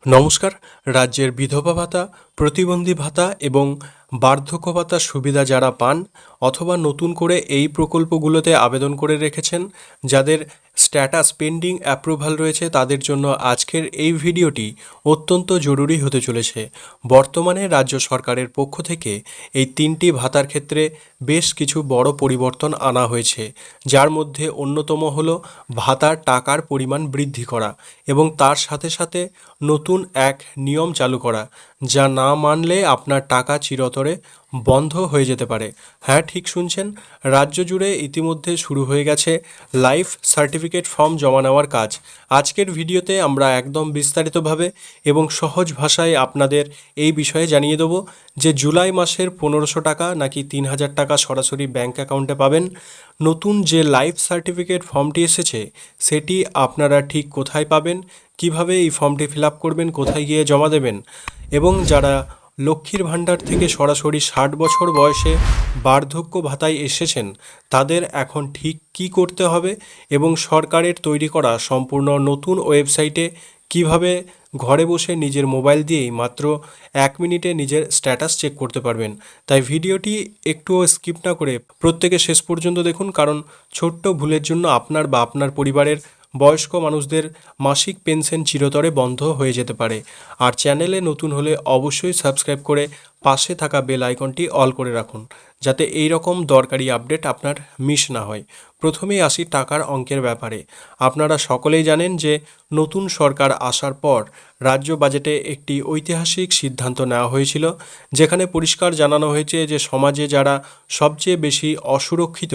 নমস্কার। রাজ্যের বিধবা ভাতা, প্রতিবন্ধী ভাতা এবং বার্ধক্য ভাতার সুবিধা যারা পান অথবা নতুন করে এই প্রকল্পগুলোতে আবেদন করে রেখেছেন, যাদের স্ট্যাটাস পেন্ডিং অ্যাপ্রুভাল রয়েছে, তাদের জন্য আজকের এই ভিডিওটি অত্যন্ত জরুরি হতে চলেছে। বর্তমানে রাজ্য সরকারের পক্ষ থেকে এই তিনটি ভাতার ক্ষেত্রে বেশ কিছু বড় পরিবর্তন আনা হয়েছে, যার মধ্যে অন্যতম হল ভাতার টাকার পরিমাণ বৃদ্ধি করা এবং তার সাথে সাথে নতুন এক নিয়ম চালু করা, যা না মানলে আপনার টাকা চিরতরে বন্ধ হয়ে যেতে পারে। হ্যাঁ, ঠিক শুনছেন, রাজ্য জুড়ে ইতিমধ্যে শুরু হয়ে গেছে লাইফ সার্টিফিকেট ফর্ম জমা নেওয়ার কাজ। আজকের ভিডিওতে আমরা একদম বিস্তারিতভাবে এবং সহজ ভাষায় আপনাদের এই বিষয়ে জানিয়ে দেবো যে জুলাই মাসের 1500 টাকা নাকি 3000 টাকা সরাসরি ব্যাঙ্ক অ্যাকাউন্টে পাবেন। নতুন যে লাইফ সার্টিফিকেট ফর্মটি এসেছে সেটি আপনারা ঠিক কোথায় পাবেন, কিভাবে এই ফর্মটি ফিল আপ করবেন, কোথায় গিয়ে জমা দেবেন, এবং যারা লক্ষ্মীর ভাণ্ডার থেকে সরাসরি 60 বছর বয়সে বার্ধক্য ভাতায় এসেছেন তাদের এখন ঠিক কী করতে হবে এবং সরকারের তৈরি করা সম্পূর্ণ নতুন ওয়েবসাইটে কিভাবে ঘরে বসে নিজের মোবাইল দিয়েই মাত্র 1 মিনিটে নিজের স্ট্যাটাস চেক করতে পারবেন। তাই ভিডিওটি একটুও স্কিপ না করে প্রত্যেকে শেষ পর্যন্ত দেখুন, কারণ ছোট্ট ভুলের জন্য আপনার বা আপনার পরিবারের বয়স্ক মানুষদের মাসিক পেনশন চিরতরে বন্ধ হয়ে যেতে পারে। আর চ্যানেলে নতুন হলে অবশ্যই সাবস্ক্রাইব করে পাশে থাকা বেল আইকনটি অল করে রাখুন, যাতে এই রকম দরকারি আপডেট আপনার মিস না হয়। প্রথমেই আসি টাকার অঙ্কের ব্যাপারে। আপনারা সকলেই জানেন যে নতুন সরকার আসার পর রাজ্য বাজেটে একটি ঐতিহাসিক সিদ্ধান্ত নেওয়া হয়েছিল, যেখানে পরিষ্কার জানানো হয়েছে যে সমাজে যারা সবচেয়ে বেশি অসুরক্ষিত,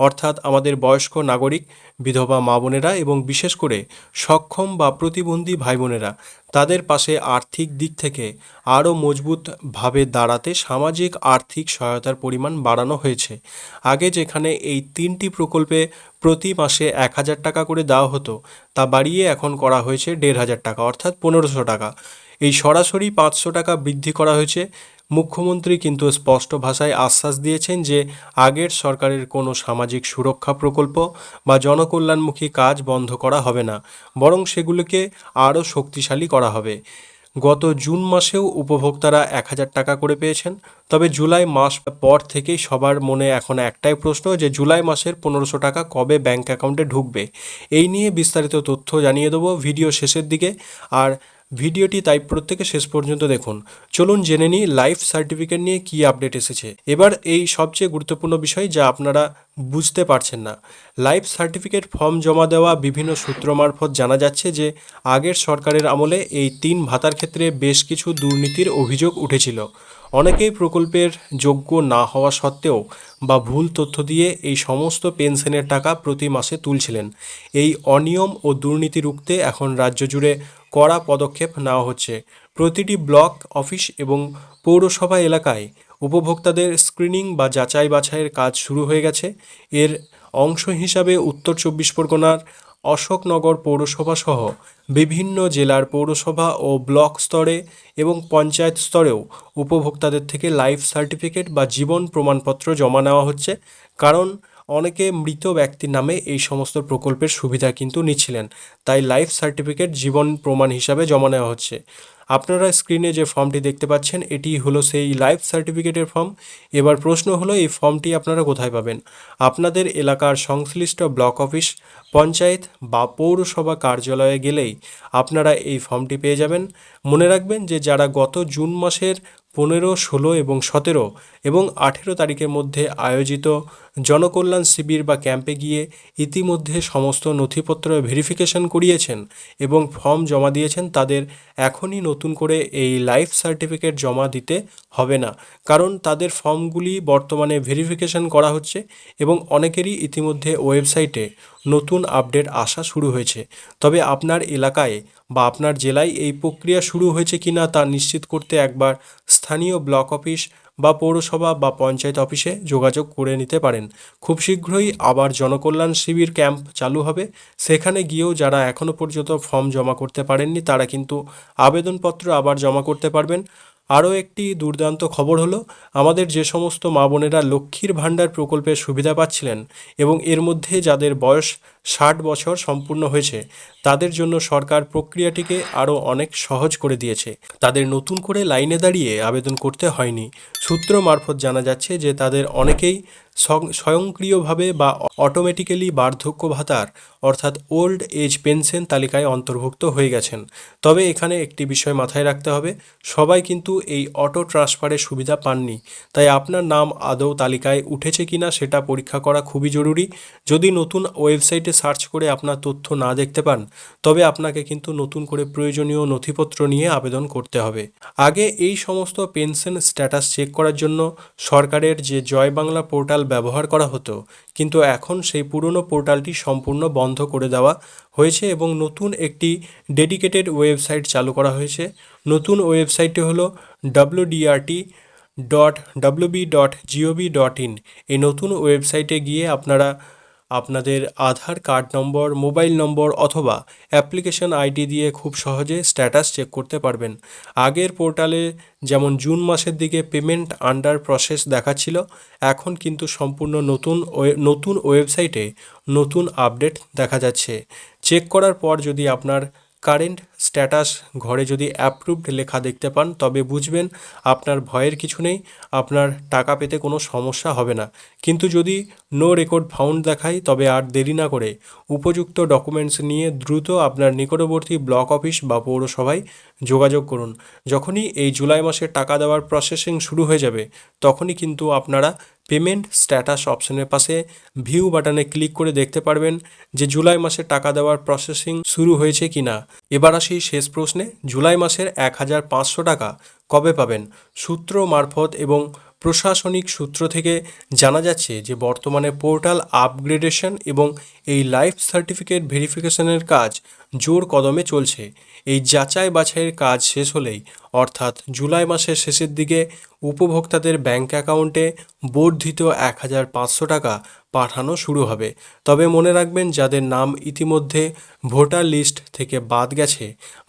অর্থাৎ আমাদের বয়স্ক নাগরিক, বিধবা মা বোনেরা এবং বিশেষ করে সক্ষম বা প্রতিবন্ধী ভাই বোনেরা, তাদের পাশে আর্থিক দিক থেকে আরও মজবুতভাবে দাঁড়াতে সামাজিক আর্থিক সহায়তার পরিমাণ বাড়ানো হয়েছে। আগে যেখানে এই তিনটি প্রকল্পে প্রতি মাসে 1000 টাকা করে দেওয়া হতো, তা বাড়িয়ে এখন করা হয়েছে 1500 টাকা, অর্থাৎ 1500 টাকা। এই সরাসরি 500 টাকা বৃদ্ধি করা হয়েছে। মুখ্যমন্ত্রী কিন্তু স্পষ্ট ভাষায় আশ্বাস দিয়েছেন যে আগের সরকারের কোনো সামাজিক সুরক্ষা প্রকল্প বা জনকল্যাণমুখী কাজ বন্ধ করা হবে না, বরং সেগুলোকে আরও শক্তিশালী করা হবে। গত জুন মাসেও উপভোক্তারা 1000 টাকা করে পেয়েছেন। তবে জুলাই মাস পর থেকেই সবার মনে এখন একটাই প্রশ্ন যে জুলাই মাসের 1500 টাকা কবে ব্যাঙ্ক অ্যাকাউন্টে ঢুকবে। এই নিয়ে বিস্তারিত তথ্য জানিয়ে দেবো ভিডিও শেষের দিকে, আর ভিডিওটি তাই প্রত্যেকে শেষ পর্যন্ত দেখুন। চলুন জেনে নিই লাইফ সার্টিফিকেট নিয়ে কী আপডেট এসেছে। এবার এই সবচেয়ে গুরুত্বপূর্ণ বিষয় যা আপনারা বুঝতে পারছেন না। লাইফ সার্টিফিকেট ফর্ম জমা দেওয়া বিভিন্ন সূত্র মারফত জানা যাচ্ছে যে আগের সরকারের আমলে এই 3 ভাতার ক্ষেত্রে বেশ কিছু দুর্নীতির অভিযোগ উঠেছিল। অনেকেই প্রকল্পের যোগ্য না হওয়া সত্ত্বেও বা ভুল তথ্য দিয়ে এই সমস্ত পেনশনের টাকা প্রতি মাসে তুলছিলেন। এই অনিয়ম ও দুর্নীতি রুখতে এখন রাজ্য জুড়ে কড়া পদক্ষেপ নেওয়া হচ্ছে। প্রতিটি ব্লক অফিস এবং পৌরসভা এলাকায় উপভোক্তাদের স্ক্রিনিং বা যাচাই বাছাইয়ের কাজ শুরু হয়ে গেছে। এর অংশ হিসাবে উত্তর 24 পরগনার অশোকনগর পৌরসভা সহ বিভিন্ন জেলার পৌরসভা ও ব্লক স্তরে এবং পঞ্চায়েত স্তরেও উপভোক্তাদের থেকে লাইফ সার্টিফিকেট বা জীবন প্রমাণপত্র জমা নেওয়া হচ্ছে, কারণ অনেকে মৃত ব্যক্তির নামে এই সমস্ত প্রকল্পের সুবিধা কিন্তু নিচ্ছিলেন। তাই লাইফ সার্টিফিকেট জীবন প্রমাণ হিসাবে জমা নেওয়া হচ্ছে। আপনারা স্ক্রিনে যে ফর্মটি দেখতে পাচ্ছেন এটি হলো সেই লাইফ সার্টিফিকেটের ফর্ম। এবার প্রশ্ন হলো এই ফর্মটি আপনারা কোথায় পাবেন। আপনাদের এলাকার সংশ্লিষ্ট ব্লক অফিস, পঞ্চায়েত বা পৌরসভা কার্যালয়ে গেলেই আপনারা এই ফর্মটি পেয়ে যাবেন। মনে রাখবেন যে যারা গত জুন মাসের 15, 16 এবং 17 এবং 18 তারিখের মধ্যে আয়োজিত জনকল্যাণ শিবির বা ক্যাম্পে গিয়ে ইতিমধ্যে সমস্ত নথিপত্র ভেরিফিকেশন করিয়েছেন এবং ফর্ম জমা দিয়েছেন, তাদের এখনই নতুন করে এই লাইফ সার্টিফিকেট জমা দিতে হবে না, কারণ তাদের ফর্মগুলি বর্তমানে ভেরিফিকেশন করা হচ্ছে এবং অনেকেরই ইতিমধ্যে ওয়েবসাইটে নতুন আপডেট আসা শুরু হয়েছে। তবে আপনার এলাকায় বা আপনার জেলায় এই প্রক্রিয়া শুরু হয়েছে কিনা তা নিশ্চিত করতে একবার স্থানীয় ব্লক অফিস বা পৌরসভা বা পঞ্চায়েত অফিসে যোগাযোগ করে নিতে পারেন। খুব শীঘ্রই আবার জনকল্যাণ শিবির ক্যাম্প চালু হবে। সেখানে গিয়েও যারা এখনও পর্যন্ত ফর্ম জমা করতে পারেননি তারা কিন্তু আবেদনপত্র আবার জমা করতে পারবেন। আরও একটি দুর্দান্ত খবর হলো, আমাদের যে সমস্ত মা বোনেরা লক্ষ্মীর ভাণ্ডার প্রকল্পের সুবিধা পাচ্ছিলেন এবং এর মধ্যে যাদের বয়স 60 বছর সম্পূর্ণ হয়েছে তাদের জন্য সরকার প্রক্রিয়াটিকে আরও অনেক সহজ করে দিয়েছে। তাদের নতুন করে লাইনে দাঁড়িয়ে আবেদন করতে হয়নি। সূত্র মারফত জানা যাচ্ছে যে তাদের অনেকেই স্বয়ংক্রিয়ভাবে বা অটোমেটিক্যালি বার্ধক্য ভাতার অর্থাৎ ওল্ড এজ পেনশন তালিকায় অন্তর্ভুক্ত হয়ে গেছেন। তবে এখানে একটি বিষয় মাথায় রাখতে হবে, সবাই কিন্তু এই অটো ট্রান্সফারের সুবিধা পাননি। তাই আপনার নাম আদৌ তালিকায় উঠেছে কিনা সেটা পরীক্ষা করা খুবই জরুরি। যদি নতুন ওয়েবসাইটে সার্চ করে আপনার তথ্য না দেখতে পান, তবে আপনাকে কিন্তু নতুন করে প্রয়োজনীয় নথিপত্র নিয়ে আবেদন করতে হবে। আগে এই সমস্ত পেনশন স্ট্যাটাস চেক করার জন্য সরকারের যে জয় বাংলা পোর্টাল ব্যবহার করা হতো, কিন্তু এখন সেই পুরনো পোর্টালটি সম্পূর্ণ বন্ধ করে দেওয়া হয়েছে এবং নতুন একটি ডেডিকেটেড ওয়েবসাইট চালু করা হয়েছে। নতুন ওয়েবসাইটটি হলো wdrt.wb.gov.in। এই নতুন ওয়েবসাইটে গিয়ে আপনারা আপনাদের আধার কার্ড নম্বর, মোবাইল নম্বর অথবা অ্যাপ্লিকেশন আইডি দিয়ে খুব সহজে স্ট্যাটাস চেক করতে পারবেন। আগের পোর্টালে যেমন জুন মাসের দিকে পেমেন্ট আন্ডার প্রসেস দেখাচ্ছিল, এখন কিন্তু সম্পূর্ণ নতুন ওয়েবসাইটে নতুন আপডেট দেখা যাচ্ছে। চেক করার পর যদি আপনার কারেন্ট স্ট্যাটাস ঘরে যদি অ্যাপ্রুভড লেখা দেখতে পান, তবে বুঝবেন আপনার ভয়ের কিছু নেই, আপনার টাকা পেতে কোনো সমস্যা হবে না। কিন্তু যদি নো রেকর্ড ফাউন্ড দেখায়, তবে আর দেরি না করে উপযুক্ত ডকুমেন্টস নিয়ে দ্রুত আপনার নিকটবর্তী ব্লক অফিস বা পৌরসভায় যোগাযোগ করুন। যখনই এই জুলাই মাসে টাকা দেওয়ার প্রসেসিং শুরু হয়ে যাবে, তখনই কিন্তু আপনারা পেমেন্ট স্ট্যাটাস অপশনের পাশে ভিউ বাটনে ক্লিক করে দেখতে পারবেন যে জুলাই মাসে টাকা দেওয়ার প্রসেসিং শুরু হয়েছে কিনা। এবার আসি শেষ প্রশ্নে, জুলাই মাসের 1500 টাকা কবে পাবেন? সূত্র মারফত এবং প্রশাসনিক সূত্র থেকে জানা যাচ্ছে যে বর্তমানে পোর্টাল আপগ্রেডেশন এবং এই লাইফ সার্টিফিকেট ভেরিফিকেশনের কাজ জোর কদমে চলছে। এই যাচাই বাছাইয়ের কাজ শেষ হলেই অর্থাৎ জুলাই মাসের শেষের দিকে উপভোক্তাদের ব্যাংক অ্যাকাউন্টে বর্ধিত 1500 টাকা পাঠানো শুরু হবে। তবে মনে রাখবেন, যাদের নাম ইতিমধ্যে ভোটার লিস্ট থেকে বাদ গেছে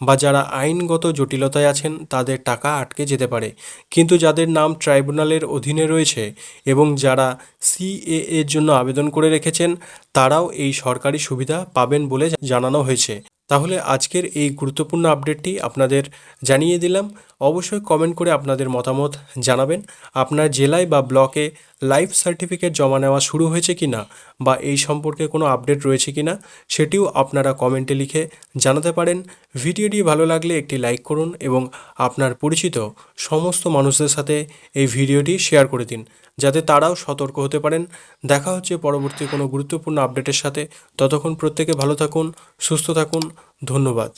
বা যারা আইনগত জটিলতায় আছেন, তাদের টাকা আটকে যেতে পারে। কিন্তু যাদের নাম ট্রাইব্যুনালের অধীনে রয়েছে এবং যারা সিএএর জন্য আবেদন করে রেখেছেন, তারাও এই সরকারি সুবিধা পাবেন বলে জানানো হয়েছে। তাহলে আজকের এই গুরুত্বপূর্ণ আপডেটটি আপনাদের জানিয়ে দিলাম। অবশ্যই কমেন্ট করে আপনাদের মতামত জানাবেন। আপনার জেলায় বা ব্লকে লাইফ সার্টিফিকেট জমা নেওয়া শুরু হয়েছে কিনা বা এই সম্পর্কে কোনো আপডেট রয়েছে কিনা, সেটিও আপনারা কমেন্টে লিখে জানাতে পারেন। ভিডিওটি ভালো লাগলে একটি লাইক করুন এবং আপনার পরিচিত সমস্ত মানুষদের সাথে এই ভিডিওটি শেয়ার করে দিন, যাতে তারাও সতর্ক হতে পারেন। দেখা হচ্ছে পরবর্তী কোনো গুরুত্বপূর্ণ আপডেটের সাথে। ততক্ষণ প্রত্যেকে ভালো থাকুন, সুস্থ থাকুন। ধন্যবাদ।